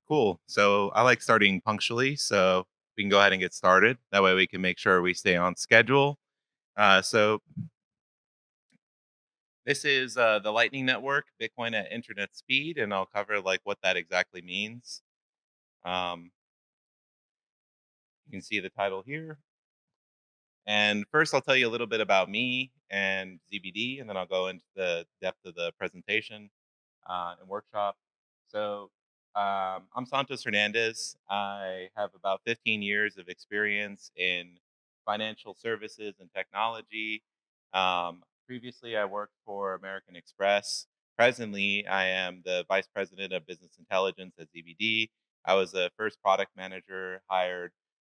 Cool. So I like starting punctually, so we can go ahead and get started. That way we can make sure we stay on schedule. So this is the Lightning Network, Bitcoin at internet speed, and I'll cover like what that exactly means. Um, you can see the title here. And first, I'll tell you a little bit about me and ZBD, and then I'll go into the depth of the presentation and workshop. So I'm Santos Hernandez. I have about 15 years of experience in financial services and technology. Previously, I worked for American Express. Presently, I am the Vice President of Business Intelligence at ZBD. I was the first product manager hired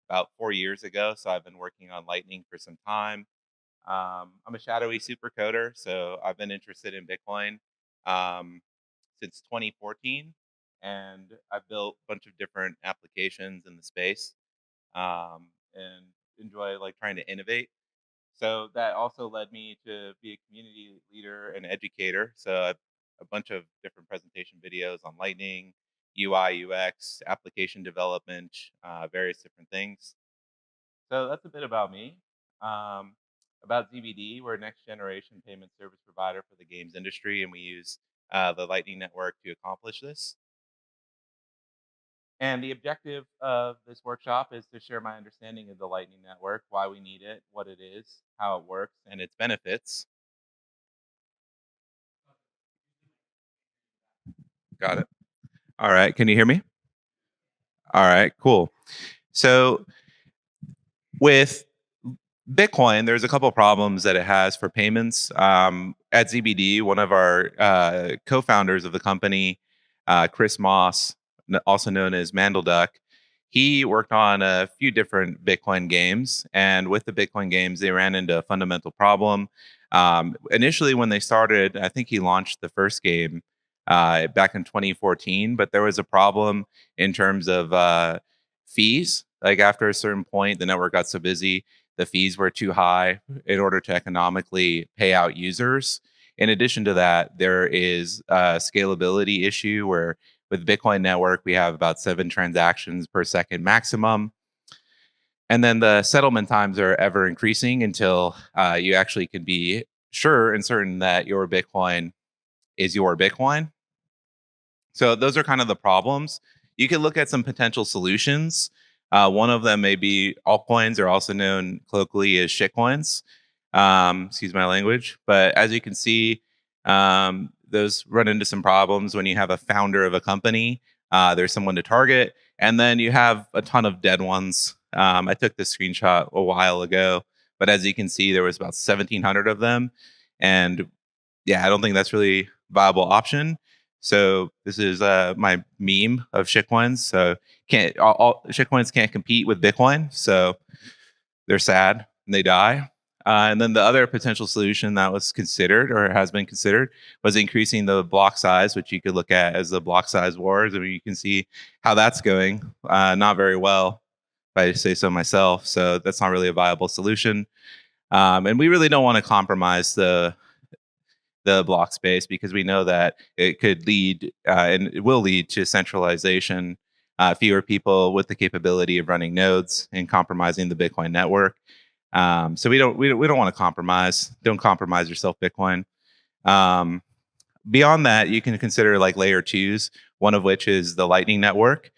about 4 years ago, so I've been working on Lightning for some time. I'm a shadowy super coder, so I've been interested in Bitcoin um, since 2014, and I've built a bunch of different applications in the space and enjoy like trying to innovate. So that also led me to be a community leader and educator. So I've a bunch of different presentation videos on Lightning, UI, UX, application development, various different things. So that's a bit about me. Um, about ZBD, we're a next generation payment service provider for the games industry, and we use the Lightning Network to accomplish this. And the objective of this workshop is to share my understanding of the Lightning Network, why we need it, what it is, how it works, and its benefits. Got it. All right. Can you hear me? All right. Cool. So with Bitcoin, there's a couple problems that it has for payments. At ZBD, one of our co-founders of the company, Chris Moss, also known as Mandelduck, he worked on a few different Bitcoin games, and with the Bitcoin games, they ran into a fundamental problem. Initially, when they started, I think he launched the first game back in 2014, but there was a problem in terms of fees. Like after a certain point, the network got so busy the fees were too high in order to economically pay out users. In addition to that, there is a scalability issue where with Bitcoin Network, we have about 7 transactions per second maximum. And then the settlement times are ever increasing until you actually can be sure and certain that your Bitcoin is your Bitcoin. So those are kind of the problems. You can look at some potential solutions. One of them may be altcoins, or also known colloquially as shitcoins. Excuse my language, but as you can see, those run into some problems when you have a founder of a company. There's someone to target, and then you have a ton of dead ones. I took this screenshot a while ago, but as you can see, there was about 1,700 of them, and yeah, I don't think that's really a viable option. So this is my meme of shitcoins. So can't all shitcoins can't compete with Bitcoin, so they're sad and they die. And then the other potential solution that was considered or has been considered was increasing the block size, which you could look at as the block size wars. I mean, you can see how that's going, not very well, if I say so myself. So that's not really a viable solution. And we really don't want to compromise the block space because we know that it could lead and it will lead to centralization, fewer people with the capability of running nodes and compromising the Bitcoin network. So we don't want to compromise. Don't compromise yourself, Bitcoin. Um, Beyond that, you can consider like layer twos, one of which is the Lightning Network.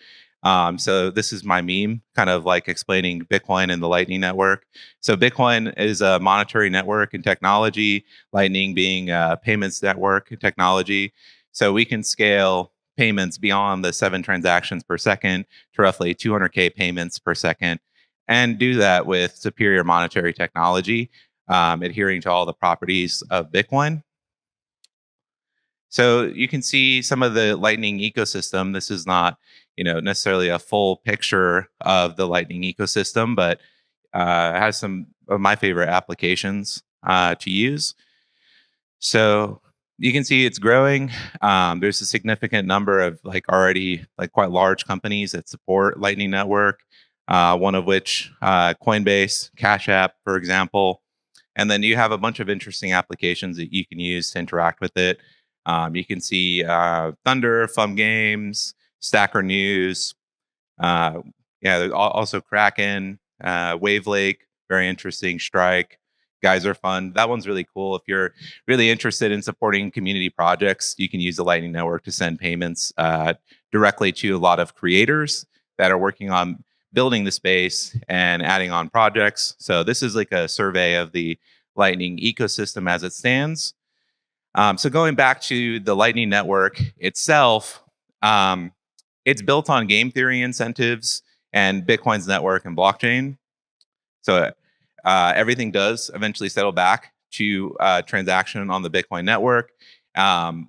So this is my meme, kind of like explaining Bitcoin and the Lightning Network. So Bitcoin is a monetary network and technology, Lightning being a payments network and technology. So we can scale payments beyond the 7 transactions per second to roughly 200K payments per second, and do that with superior monetary technology, adhering to all the properties of Bitcoin. So you can see some of the Lightning ecosystem. This is not, necessarily a full picture of the Lightning ecosystem, but has some of my favorite applications to use. So you can see it's growing. There's a significant number of like already like quite large companies that support Lightning Network. One of which Coinbase, Cash App, for example. And then you have a bunch of interesting applications that you can use to interact with it. You can see Thunder, Fun Games, Stacker News. Uh, yeah, there's also Kraken, Wave Lake, very interesting. Strike, Guys are fun. That one's really cool. If you're really interested in supporting community projects, you can use the Lightning Network to send payments directly to a lot of creators that are working on building the space and adding on projects. So this is like a survey of the Lightning ecosystem as it stands. So going back to the Lightning Network itself, um, it's built on game theory incentives and Bitcoin's network and blockchain. So everything does eventually settle back to transaction on the Bitcoin network,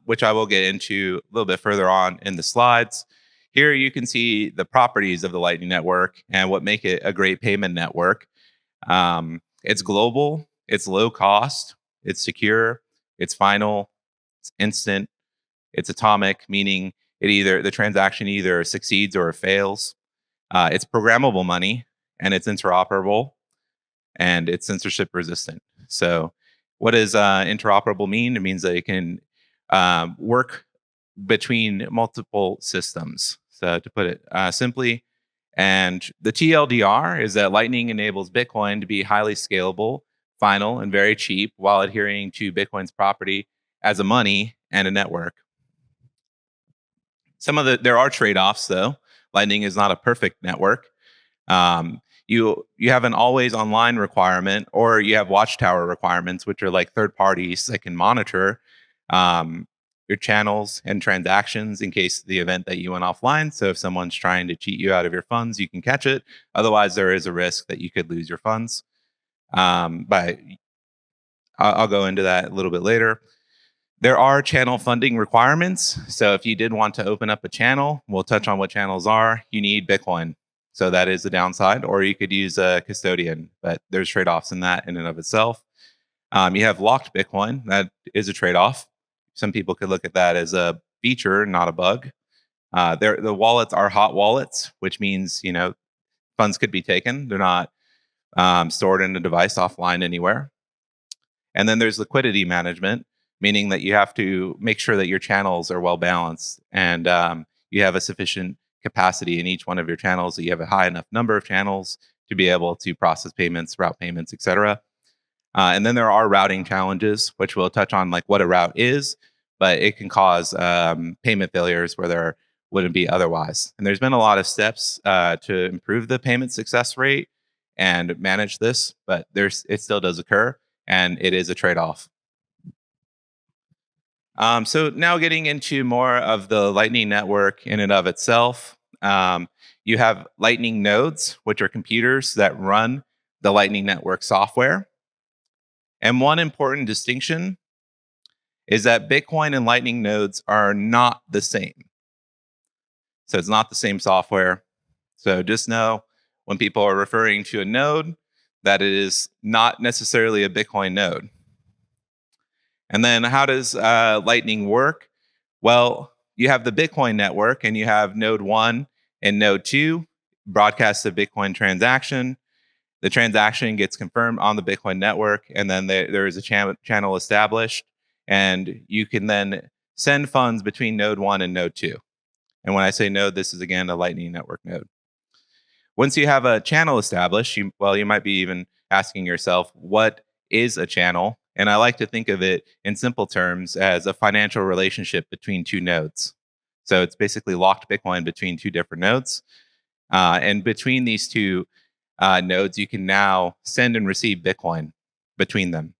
which I will get into a little bit further on in the slides. Here you can see the properties of the Lightning Network and what make it a great payment network. It's global, it's low cost, it's secure, it's final, it's instant, it's atomic, meaning the transaction either succeeds or it fails. It's programmable money and it's interoperable and it's censorship resistant. So, what does interoperable mean? It means that it can work between multiple systems. So, to put it simply, and the TLDR is that Lightning enables Bitcoin to be highly scalable, final, and very cheap while adhering to Bitcoin's property as a money and a network. There are trade-offs though. Lightning is not a perfect network. You have an always online requirement, or you have watchtower requirements, which are like third parties that can monitor um, your channels and transactions in case the event that you went offline. So if someone's trying to cheat you out of your funds, you can catch it. Otherwise, there is a risk that you could lose your funds. But I'll go into that a little bit later. There are channel funding requirements. So if you did want to open up a channel, we'll touch on what channels are. You need Bitcoin. So that is the downside, or you could use a custodian, but there's trade-offs in that in and of itself. You have locked Bitcoin. That is a trade-off. Some people could look at that as a feature, not a bug. The wallets are hot wallets, which means funds could be taken. They're not stored in a device offline anywhere. And then there's liquidity management, meaning that you have to make sure that your channels are well balanced and you have a sufficient capacity in each one of your channels, that you have a high enough number of channels to be able to process payments, route payments, etc. And then there are routing challenges, which we'll touch on, like what a route is, but it can cause payment failures where there wouldn't be otherwise. And there's been a lot of steps to improve the payment success rate and manage this, but it still does occur, and it is a trade-off. So now getting into more of the Lightning Network in and of itself, you have Lightning nodes, which are computers that run the Lightning Network software. And one important distinction is that Bitcoin and Lightning nodes are not the same. So it's not the same software. So just know when people are referring to a node, that it is not necessarily a Bitcoin node. And then how does Lightning work? Well, you have the Bitcoin network and you have node 1 and node 2 broadcast a Bitcoin transaction. The transaction gets confirmed on the Bitcoin network, and then there is a channel established, and you can then send funds between node 1 and node 2. And when I say node, this is again a Lightning Network node. Once you have a channel established, you might be even asking yourself, what is a channel? And I like to think of it in simple terms as a financial relationship between two nodes. So it's basically locked Bitcoin between two different nodes. And between these two nodes, you can now send and receive Bitcoin between them.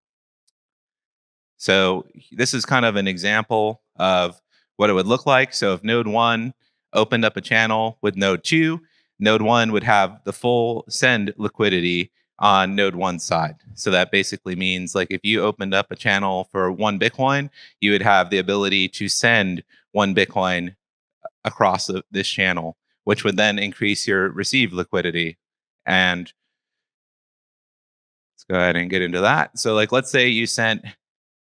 So this is kind of an example of what it would look like. So if node 1 opened up a channel with node 2, node 1 would have the full send liquidity on node 1's side. So that basically means, like, if you opened up a channel for 1 Bitcoin, you would have the ability to send 1 Bitcoin across this channel, which would then increase your receive liquidity. And let's go ahead and get into that. So like, let's say you sent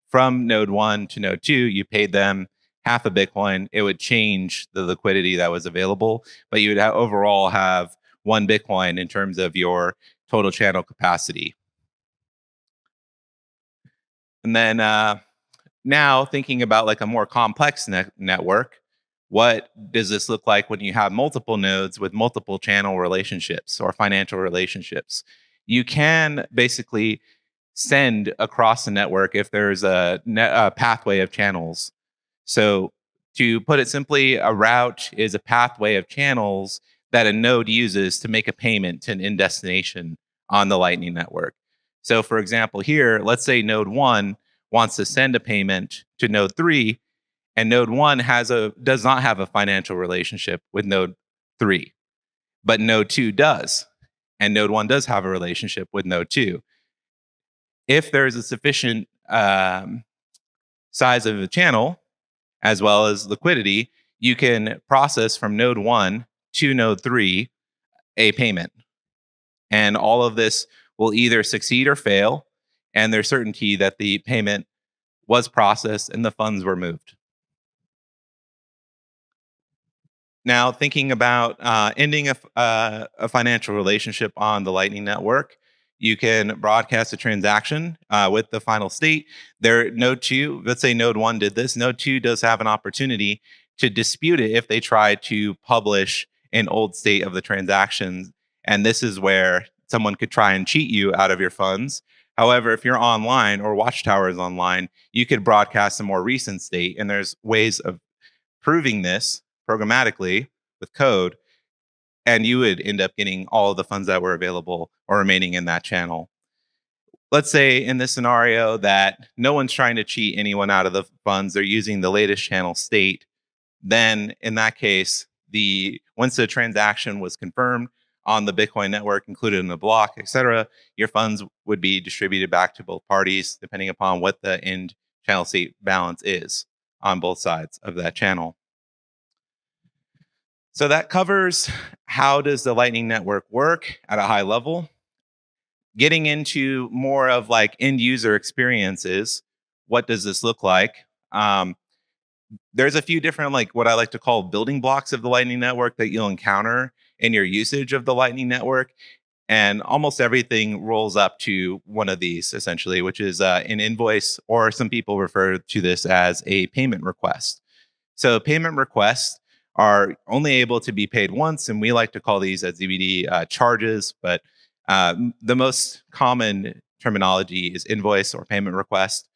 from node 1 to node 2, you paid them half a Bitcoin. It would change the liquidity that was available, but you would overall have 1 Bitcoin in terms of your total channel capacity. And then now thinking about like a more complex network, What does this look like when you have multiple nodes with multiple channel relationships or financial relationships? You can basically send across the network if there's a pathway of channels. So, to put it simply, a route is a pathway of channels that a node uses to make a payment to an end destination on the Lightning Network. So, for example, here, let's say node 1 wants to send a payment to node 3, and node 1 does not have a financial relationship with node 3, but node 2 does. And node 1 does have a relationship with node 2. If there is a sufficient size of the channel, as well as liquidity, you can process from node 1 to node 3 a payment. And all of this will either succeed or fail, and there's certainty that the payment was processed and the funds were moved. Now, thinking about ending a financial relationship on the Lightning Network, you can broadcast a transaction with the final state. There, node 2, let's say node 1 did this. Node 2 does have an opportunity to dispute it if they try to publish an old state of the transactions. And this is where someone could try and cheat you out of your funds. However, if you're online or Watchtower is online, you could broadcast a more recent state. And there's ways of proving this programmatically with code, and you would end up getting all of the funds that were available or remaining in that channel. Let's say in this scenario that no one's trying to cheat anyone out of the funds, they're using the latest channel state. Then in that case, once the transaction was confirmed on the Bitcoin network, included in the block, etc., your funds would be distributed back to both parties, depending upon what the end channel state balance is on both sides of that channel. So that covers how does the Lightning Network work at a high level. Getting into more of like end user experiences, what does this look like? There's a few different, like what I like to call building blocks of the Lightning Network that you'll encounter in your usage of the Lightning Network. And almost everything rolls up to one of these essentially, which is an invoice, or some people refer to this as a payment request. So payment requests are only able to be paid once, and we like to call these at ZBD charges. But the most common terminology is invoice or payment request.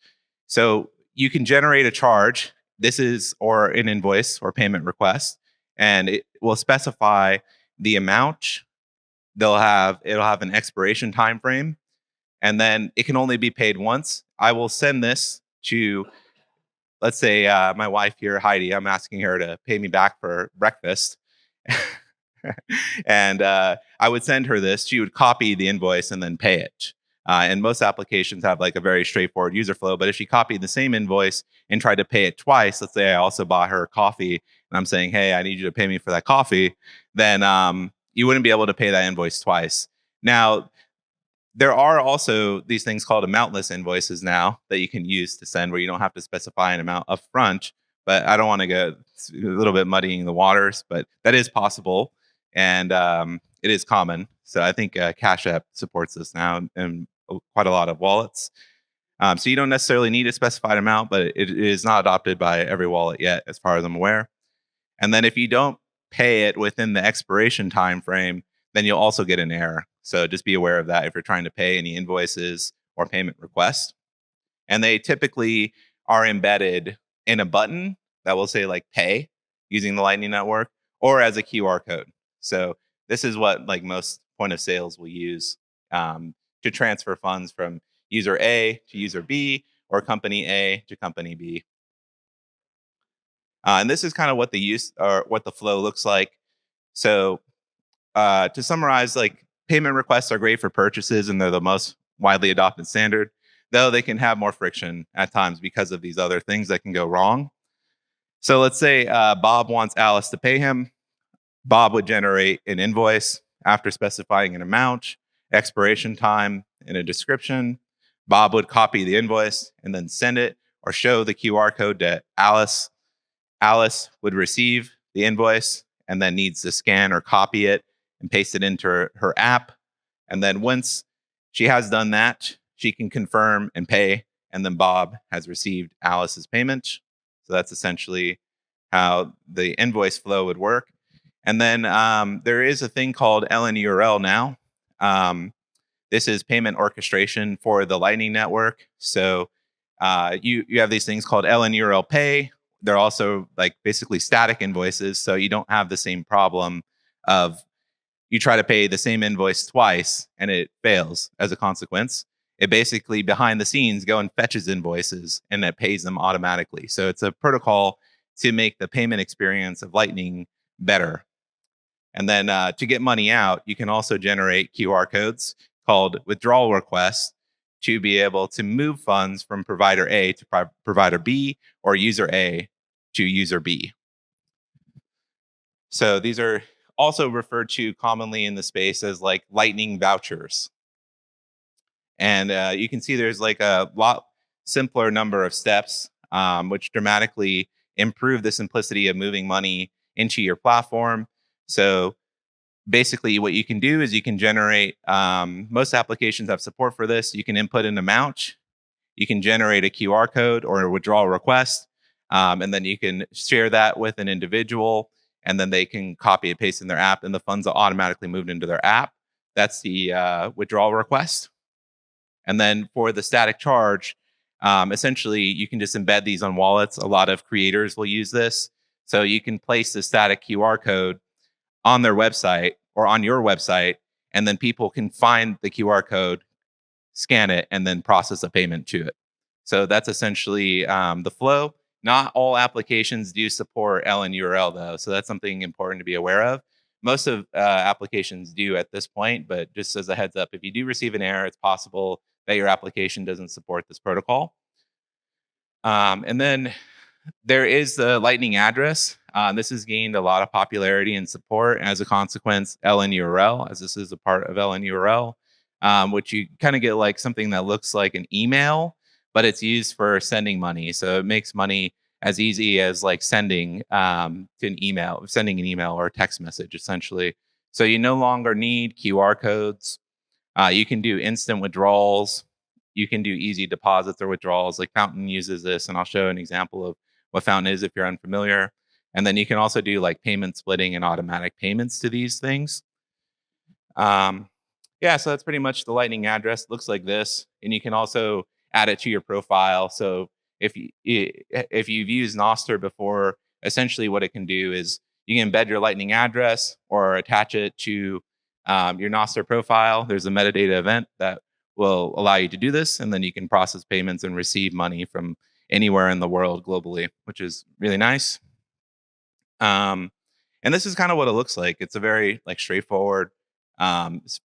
So you can generate a charge. This is or an invoice or payment request, and it will specify the amount. It'll have an expiration time frame, and then it can only be paid once. I will send this to, let's say, my wife here, Heidi. I'm asking her to pay me back for breakfast. And I would send her this. She would copy the invoice and then pay it. And most applications have like a very straightforward user flow. But if she copied the same invoice and tried to pay it twice, let's say I also bought her coffee and I'm saying, hey, I need you to pay me for that coffee, then you wouldn't be able to pay that invoice twice. Now, there are also these things called amountless invoices now that you can use to send, where you don't have to specify an amount up front. But I don't want to go a little bit muddying the waters, but that is possible, and it is common. So I think Cash App supports this now in quite a lot of wallets. So you don't necessarily need a specified amount, but it is not adopted by every wallet yet, as far as I'm aware. And then if you don't pay it within the expiration time frame, then you'll also get an error. So just be aware of that if you're trying to pay any invoices or payment requests. And they typically are embedded in a button that will say like pay using the Lightning Network, or as a QR code. So this is what like most point of sales will use to transfer funds from user A to user B, or company A to company B. And this is kind of what the use or what the flow looks like. So to summarize, like payment requests are great for purchases, and they're the most widely adopted standard, though they can have more friction at times because of these other things that can go wrong. So let's say Bob wants Alice to pay him. Bob would generate an invoice after specifying an amount, expiration time, and a description. Bob would copy the invoice and then send it or show the QR code to Alice. Alice would receive the invoice and then needs to scan or copy it and paste it into her app. And then once she has done that, she can confirm and pay. And then Bob has received Alice's payment. So that's essentially how the invoice flow would work. And then there is a thing called LNURL now. This is payment orchestration for the Lightning Network. So you have these things called LNURL Pay. They're also like basically static invoices, so you don't have the same problem of you try to pay the same invoice twice and it fails as a consequence. It basically behind the scenes go and fetches invoices and it pays them automatically. So it's a protocol to make the payment experience of Lightning better. And then to get money out, you can also generate QR codes called withdrawal requests to be able to move funds from provider A to provider B or user A to user B. So these are also referred to commonly in the space as like Lightning vouchers. And you can see there's like a lot simpler number of steps, which dramatically improve the simplicity of moving money into your platform. So basically, what you can do is you can generate, most applications have support for this. You can input an amount, you can generate a QR code or a withdrawal request, and then you can share that with an individual, and then they can copy and paste in their app, and the funds are automatically moved into their app. That's the withdrawal request. And then for the static charge, essentially you can just embed these on wallets. A lot of creators will use this. So you can place the static QR code on their website or on your website, and then people can find the QR code, scan it, and then process a payment to it. So that's essentially the flow. Not all applications do support LNURL though, so that's something important to be aware of. Most of applications do at this point, but just as a heads up, if you do receive an error, it's possible that your application doesn't support this protocol. And then there is the Lightning address. This has gained a lot of popularity and support. As a consequence, LNURL, as this is a part of LNURL, which you kind of get like something that looks like an email, but it's used for sending money. So it makes money as easy as like sending to an email, sending an email or a text message, essentially. So you no longer need QR codes. You can do instant withdrawals. You can do easy deposits or withdrawals. Like Fountain uses this, and I'll show an example of what Fountain is if you're unfamiliar. And then you can also do like payment splitting and automatic payments to these things. Yeah, so that's pretty much the Lightning address. It looks like this, and you can also add it to your profile. So if you've used Nostr before, essentially what it can do is you can embed your Lightning address or attach it to your Nostr profile. There's a metadata event that will allow you to do this, and then you can process payments and receive money from anywhere in the world globally, which is really nice. And this is kind of what it looks like. It's a very like straightforward,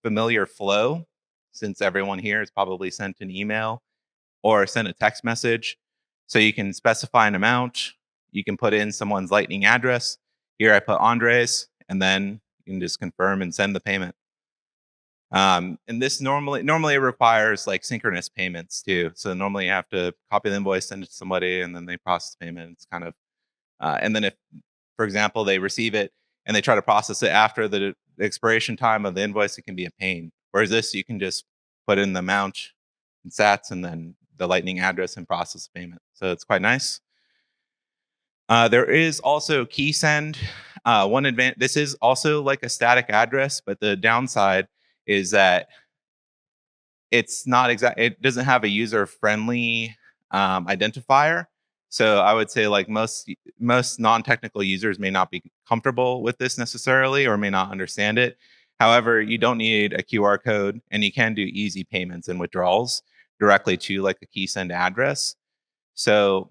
familiar flow, since everyone here has probably sent an email or sent a text message. So you can specify an amount. You can put in someone's Lightning address. Here I put Andres, and then you can just confirm and send the payment. And this normally it requires like synchronous payments too. So normally you have to copy the invoice, send it to somebody, and then they process payment. It's kind of, and then if, for example, they receive it and they try to process it after the expiration time of the invoice, it can be a pain. Whereas this, you can just put in the amount and sats and then the Lightning address and process the payment. So it's quite nice. There is also key send. This is also like a static address, but the downside is that it's not exact. It doesn't have a user friendly identifier. So I would say like most non-technical users may not be comfortable with this necessarily or may not understand it. However, you don't need a QR code, and you can do easy payments and withdrawals directly to like a key send address. So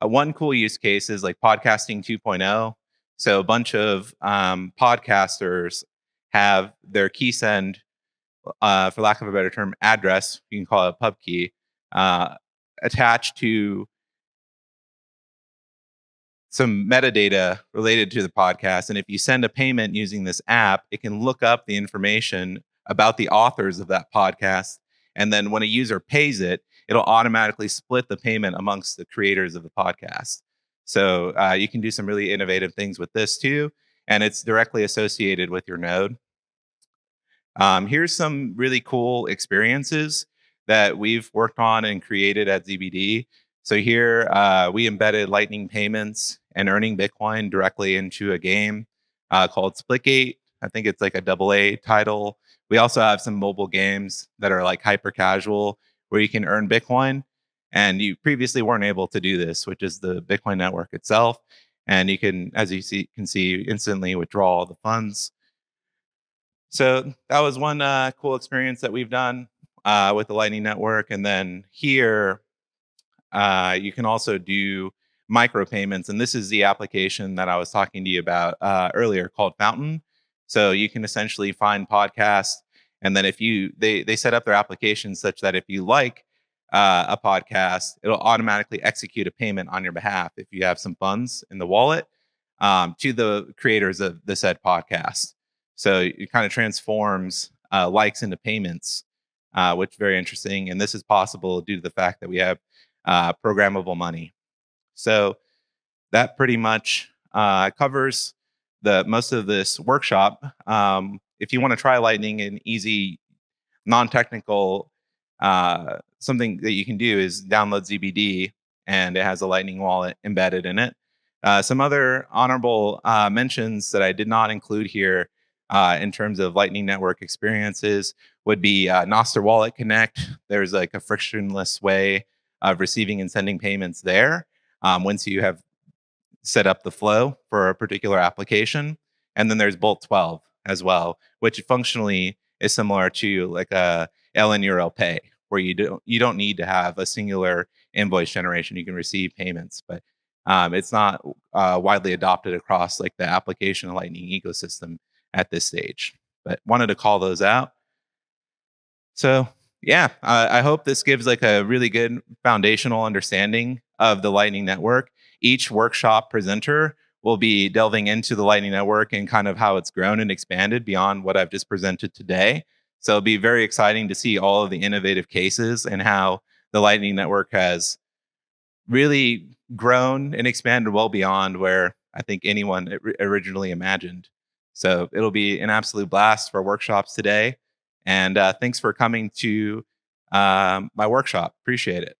one cool use case is like podcasting 2.0. So a bunch of podcasters have their key send, for lack of a better term, address, you can call it a pub key, attached to some metadata related to the podcast. And if you send a payment using this app, it can look up the information about the authors of that podcast. And then when a user pays it, it'll automatically split the payment amongst the creators of the podcast. So you can do some really innovative things with this too. And it's directly associated with your node. Here's some really cool experiences that we've worked on and created at ZBD. So here we embedded Lightning payments and earning Bitcoin directly into a game called Splitgate. I think it's like a AA title. We also have some mobile games that are like hyper casual where you can earn Bitcoin. And you previously weren't able to do this, which is the Bitcoin network itself. And you can, as you see, can see, instantly withdraw all the funds. So that was one cool experience that we've done with the Lightning Network. And then here, you can also do micropayments, and this is the application that I was talking to you about earlier called Fountain. So you can essentially find podcasts, and then if you they set up their application such that if you like a podcast, it'll automatically execute a payment on your behalf if you have some funds in the wallet to the creators of the said podcast. So it kind of transforms likes into payments, which is very interesting. And this is possible due to the fact that we have programmable money. So that pretty much covers the most of this workshop. If you want to try Lightning in easy, non-technical, something that you can do is download ZBD, and it has a Lightning wallet embedded in it. Some other honorable mentions that I did not include here in terms of Lightning Network experiences would be Nostr Wallet Connect. There's like a frictionless way of receiving and sending payments there once you have set up the flow for a particular application. And then there's Bolt 12 as well, which functionally is similar to like a LN URL Pay, where you don't need to have a singular invoice generation. You can receive payments, but it's not widely adopted across like the application Lightning ecosystem at this stage. But wanted to call those out. So yeah, I hope this gives like a really good foundational understanding of the Lightning Network. Each workshop presenter will be delving into the Lightning Network and kind of how it's grown and expanded beyond what I've just presented today. So it'll be very exciting to see all of the innovative cases and how the Lightning Network has really grown and expanded well beyond where I think anyone originally imagined. So it'll be an absolute blast for workshops today. And thanks for coming to my workshop. Appreciate it.